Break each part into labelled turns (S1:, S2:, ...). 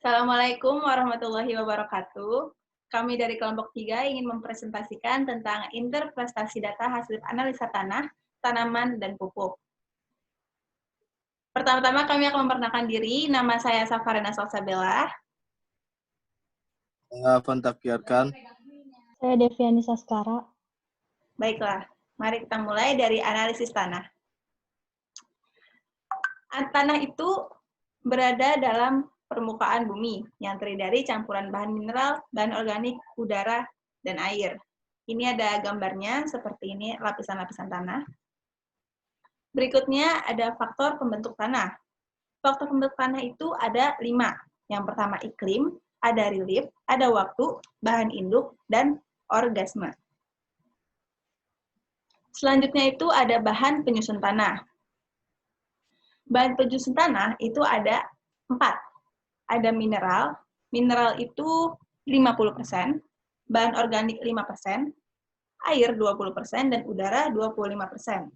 S1: Assalamualaikum warahmatullahi wabarakatuh. Kami dari kelompok 3 ingin mempresentasikan tentang interpretasi data hasil analisa tanah, tanaman, dan pupuk. Pertama-tama kami akan memperkenalkan diri. Nama saya Safarina Salsabella.
S2: Saya Fantapiarkan.
S3: Saya Deviani Saskara.
S1: Baiklah, mari kita mulai dari analisis tanah. Tanah itu berada dalam permukaan bumi yang terdiri dari campuran bahan mineral, bahan organik, udara, dan air. Ini ada gambarnya seperti ini, lapisan-lapisan tanah. Berikutnya ada faktor pembentuk tanah. Faktor pembentuk tanah itu ada 5. Yang pertama iklim, ada relief, ada waktu, bahan induk, dan orgasme. Selanjutnya itu ada bahan penyusun tanah. Bahan penyusun tanah itu ada 4. Ada mineral, mineral itu 50%, bahan organik 5%, air 20%, dan udara 25%.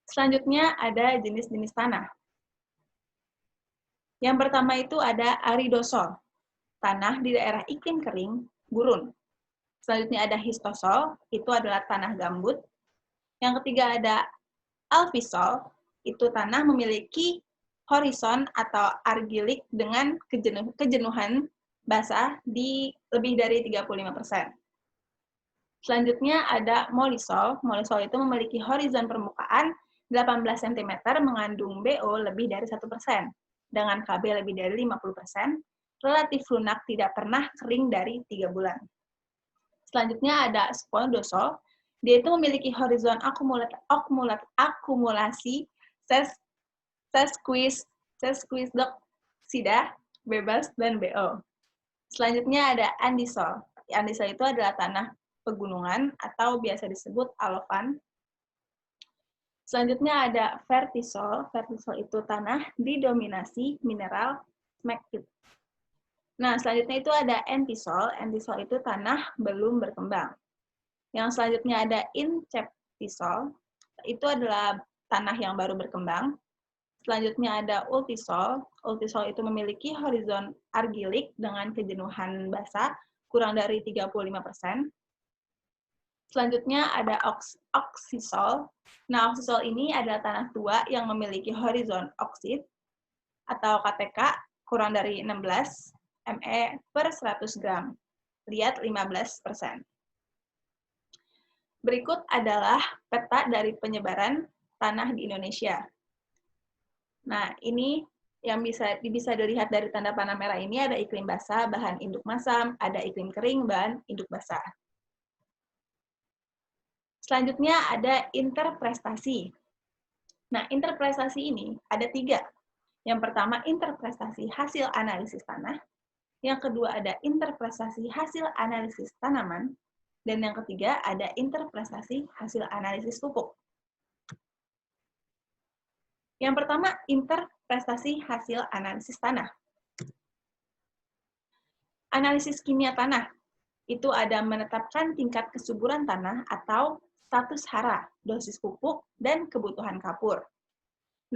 S1: Selanjutnya ada jenis-jenis tanah. Yang pertama itu ada aridosol, tanah di daerah iklim kering, gurun. Selanjutnya ada histosol, itu adalah tanah gambut. Yang ketiga ada alfisol, itu tanah memiliki horizon atau argilik dengan kejenuhan basah di lebih dari 35%. Selanjutnya ada molisol. Molisol itu memiliki horizon permukaan 18 cm mengandung BO lebih dari 1%. Dengan KB lebih dari 50%, relatif lunak tidak pernah kering dari 3 bulan. Selanjutnya ada spondosol. Dia itu memiliki horizon akumulasi sesquioxida, bebas, dan BO. Selanjutnya ada andisol. Andisol itu adalah tanah pegunungan atau biasa disebut alovan. Selanjutnya ada vertisol. Vertisol itu tanah didominasi mineral smectite. Nah, selanjutnya itu ada entisol. Entisol itu tanah belum berkembang. Yang selanjutnya ada inceptisol. Itu adalah tanah yang baru berkembang. Selanjutnya ada ultisol. Ultisol itu memiliki horizon argilik dengan kejenuhan basah kurang dari 35%. Selanjutnya ada oksisol. Nah, oksisol ini adalah tanah tua yang memiliki horizon oksid atau KTK kurang dari 16 ME per 100 gram. Lihat 15%. Berikut adalah peta dari penyebaran tanah di Indonesia. Nah, ini yang bisa dilihat dari tanda panah merah ini ada iklim basah, bahan induk masam, ada iklim kering, bahan induk basah. Selanjutnya ada interprestasi. Nah, interprestasi ini ada 3. Yang pertama, interprestasi hasil analisis tanah. Yang kedua, ada interprestasi hasil analisis tanaman. Dan yang ketiga, ada interprestasi hasil analisis pupuk. Yang pertama, interprestasi hasil analisis tanah. Analisis kimia tanah itu ada menetapkan tingkat kesuburan tanah atau status hara, dosis pupuk, dan kebutuhan kapur.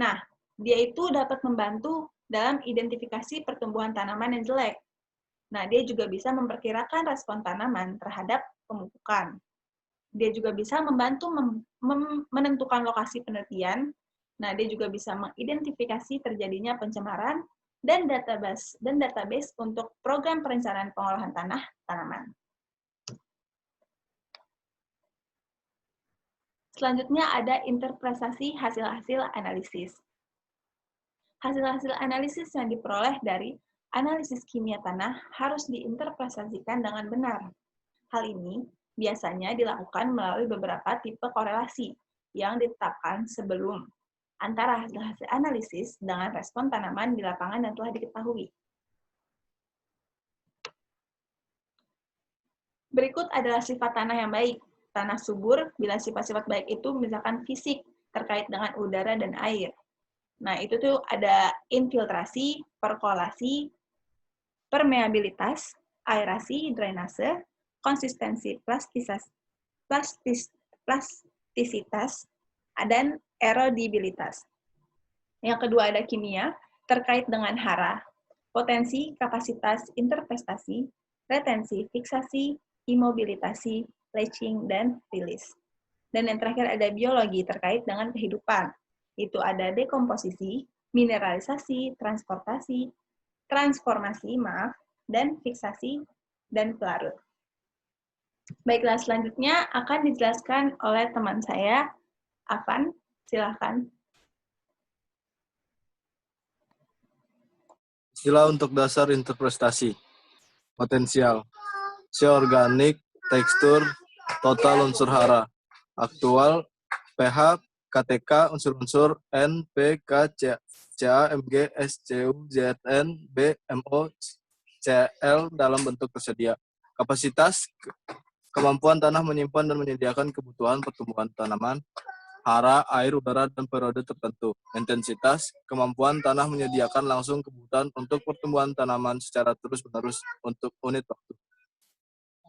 S1: Nah, dia itu dapat membantu dalam identifikasi pertumbuhan tanaman yang jelek. Nah, dia juga bisa memperkirakan respon tanaman terhadap pemupukan. Dia juga bisa membantu menentukan lokasi penelitian. Nah, dia juga bisa mengidentifikasi terjadinya pencemaran dan database untuk program perencanaan pengolahan tanah tanaman. Selanjutnya ada interpretasi hasil-hasil analisis. Hasil-hasil analisis yang diperoleh dari analisis kimia tanah harus diinterpretasikan dengan benar. Hal ini biasanya dilakukan melalui beberapa tipe korelasi yang ditetapkan sebelum antara hasil-hasil analisis dengan respon tanaman di lapangan yang telah diketahui. Berikut adalah sifat tanah yang baik. Tanah subur bila sifat-sifat baik itu misalkan fisik terkait dengan udara dan air. Nah, itu tuh ada infiltrasi, perkolasi, permeabilitas, aerasi, drainase, konsistensi plastisitas, dan erodibilitas. Yang kedua ada kimia. terkait dengan hara, potensi, kapasitas, interpretasi, retensi, fiksasi, imobilitasi, leaching, dan rilis. Dan yang terakhir ada biologi terkait dengan kehidupan. Itu ada dekomposisi, mineralisasi, transportasi, transformasi, dan fiksasi dan pelarut. Baiklah, selanjutnya akan dijelaskan oleh teman saya, Afan. Silakan.
S2: Istilah untuk dasar interpretasi. Potensial. Organik, tekstur, total unsur hara. Aktual, pH, KTK, unsur-unsur N, P, K, Ca, Mg, SCU, Zn, B, Mo, Cl dalam bentuk tersedia. Kapasitas, kemampuan tanah menyimpan dan menyediakan kebutuhan pertumbuhan tanaman, hara, air, udara, dan periode tertentu. Intensitas, kemampuan tanah menyediakan langsung kebutuhan untuk pertumbuhan tanaman secara terus-menerus untuk unit waktu.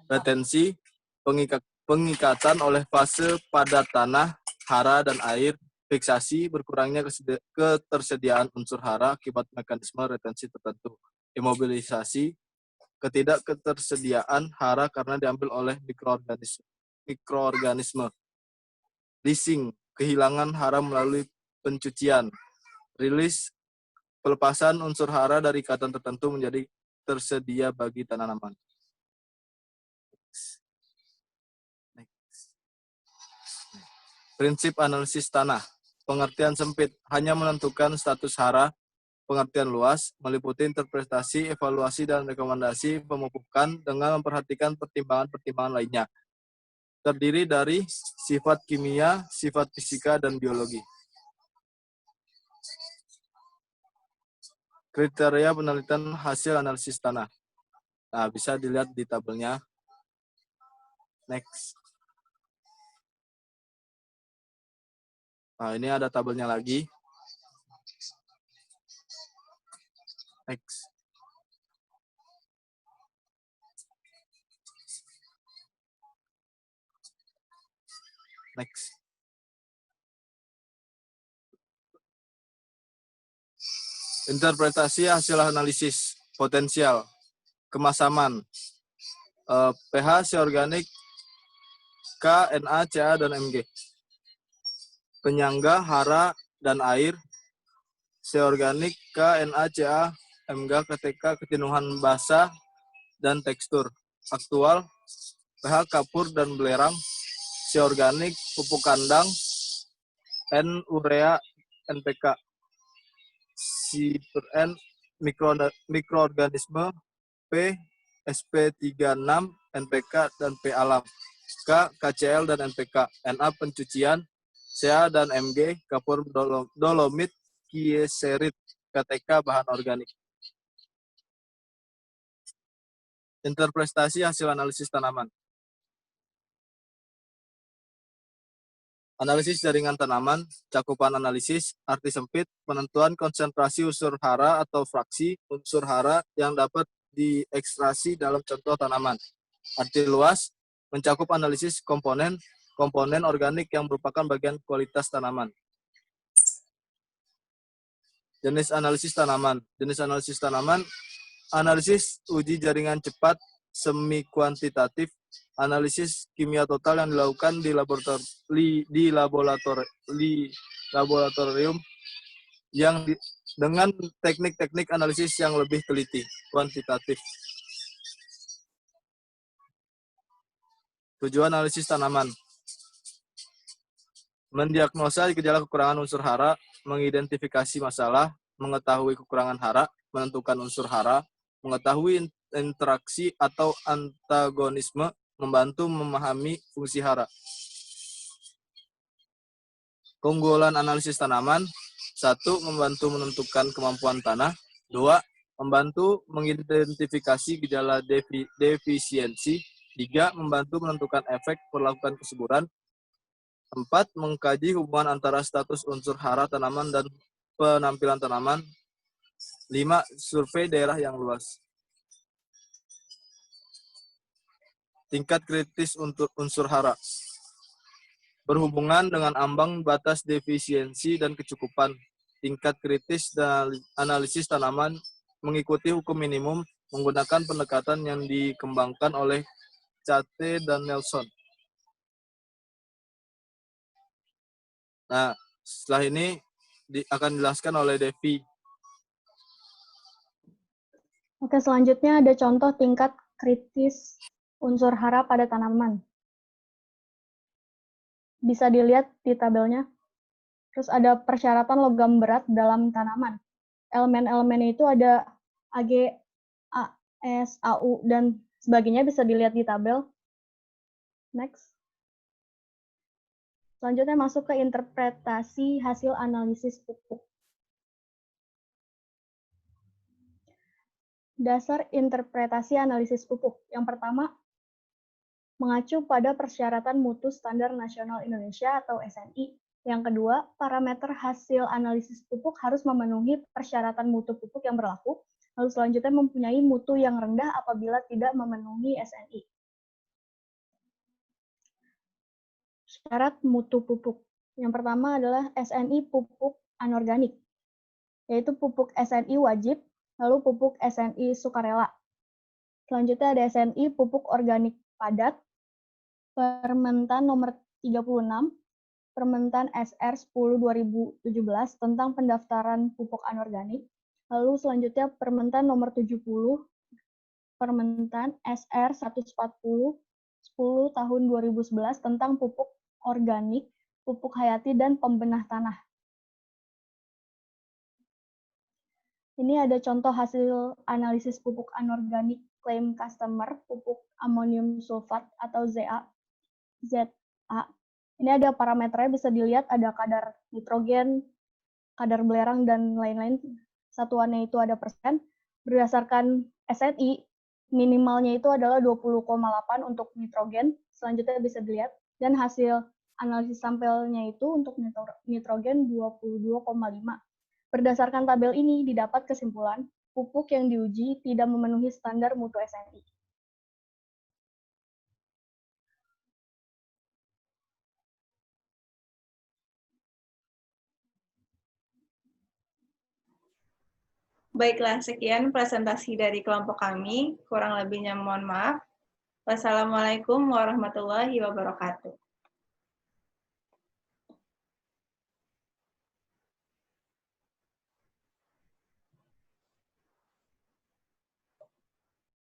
S2: Retensi, pengikatan oleh fase pada tanah, hara, dan air. Fiksasi, berkurangnya ketersediaan unsur hara akibat mekanisme retensi tertentu. Imobilisasi, ketidakketersediaan hara karena diambil oleh mikroorganisme. Leaching, kehilangan hara melalui pencucian. Rilis, pelepasan unsur hara dari ikatan tertentu menjadi tersedia bagi tanaman. Prinsip analisis tanah. Pengertian sempit, hanya menentukan status hara. Pengertian luas, meliputi interpretasi, evaluasi, dan rekomendasi pemupukan dengan memperhatikan pertimbangan-pertimbangan lainnya. Terdiri dari sifat kimia, sifat fisika, dan biologi. Kriteria penelitian hasil analisis tanah. Nah, bisa dilihat di tabelnya. Next. Nah, ini ada tabelnya lagi. Next. Next. Interpretasi hasil analisis. Potensial. Kemasaman. pH, organik, K, Na, Ca, dan Mg. Penyangga, hara, dan air. Organik, K, Na, Ca, Mg, KTK, kejenuhan basah, dan tekstur. Aktual, pH, kapur, dan belerang. Organik, pupuk kandang, N, urea, NPK. N, mikroorganisme, P, SP36, NPK, dan P alam. K, KCl, dan NPK. Na, pencucian, Ca dan Mg, kapur dolomit, kieserit, KTK, bahan organik. Interpretasi hasil analisis tanaman. Analisis jaringan tanaman, cakupan analisis, arti sempit, penentuan konsentrasi unsur hara atau fraksi unsur hara yang dapat diekstraksi dalam contoh tanaman. Arti luas, mencakup analisis komponen organik yang merupakan bagian kualitas tanaman. Jenis analisis tanaman. Jenis analisis tanaman, analisis uji jaringan cepat, semi kuantitatif, analisis kimia total yang dilakukan di laboratorium yang dengan teknik-teknik analisis yang lebih teliti, kuantitatif. Tujuan analisis tanaman. Mendiagnosa gejala kekurangan unsur hara, mengidentifikasi masalah, mengetahui kekurangan hara, menentukan unsur hara, mengetahui interaksi atau antagonisme, membantu memahami fungsi hara. Keunggulan analisis tanaman. 1. Membantu menentukan kemampuan tanah. 2. Membantu mengidentifikasi gejala defisiensi. 3. Membantu menentukan efek perlakuan kesuburan. 4. Mengkaji hubungan antara status unsur hara tanaman dan penampilan tanaman. 5. Survei daerah yang luas. Tingkat kritis untuk unsur hara. Berhubungan dengan ambang batas defisiensi dan kecukupan. tingkat kritis dan analisis tanaman mengikuti hukum minimum menggunakan pendekatan yang dikembangkan oleh Cate dan Nelson. Nah, setelah ini akan dijelaskan oleh Devi.
S3: Oke, selanjutnya ada contoh tingkat kritis unsur hara pada tanaman. Bisa dilihat di tabelnya. Terus ada persyaratan logam berat dalam tanaman. Elemen-elemennya itu ada Ag, AS, AU, dan sebagainya bisa dilihat di tabel. Next. Selanjutnya masuk ke interpretasi hasil analisis pupuk. Dasar interpretasi analisis pupuk. Yang pertama, mengacu pada persyaratan mutu standar nasional Indonesia atau SNI. Yang kedua, parameter hasil analisis pupuk harus memenuhi persyaratan mutu pupuk yang berlaku. Lalu selanjutnya mempunyai mutu yang rendah apabila tidak memenuhi SNI. Syarat mutu pupuk. Yang pertama adalah SNI pupuk anorganik, yaitu pupuk SNI wajib, lalu pupuk SNI sukarela. Selanjutnya ada SNI pupuk organik padat, Permentan nomor 36, Permentan SR 10/2017 tentang pendaftaran pupuk anorganik. Lalu selanjutnya Permentan nomor 70, Permentan SR 140 10 tahun 2011 tentang pupuk organik, pupuk hayati, dan pembenah tanah. Ini ada contoh hasil analisis pupuk anorganik klaim customer, pupuk amonium sulfat atau ZA. Ini ada parameternya, bisa dilihat ada kadar nitrogen, kadar belerang, dan lain-lain. Satuannya itu ada persen. Berdasarkan SNI, minimalnya itu adalah 20,8 untuk nitrogen. Selanjutnya bisa dilihat. Dan hasil analisis sampelnya itu untuk nitrogen 22,5. Berdasarkan tabel ini didapat kesimpulan pupuk yang diuji tidak memenuhi standar mutu SNI.
S1: Baiklah, sekian presentasi dari kelompok kami. Kurang lebihnya mohon maaf. Wassalamualaikum warahmatullahi wabarakatuh.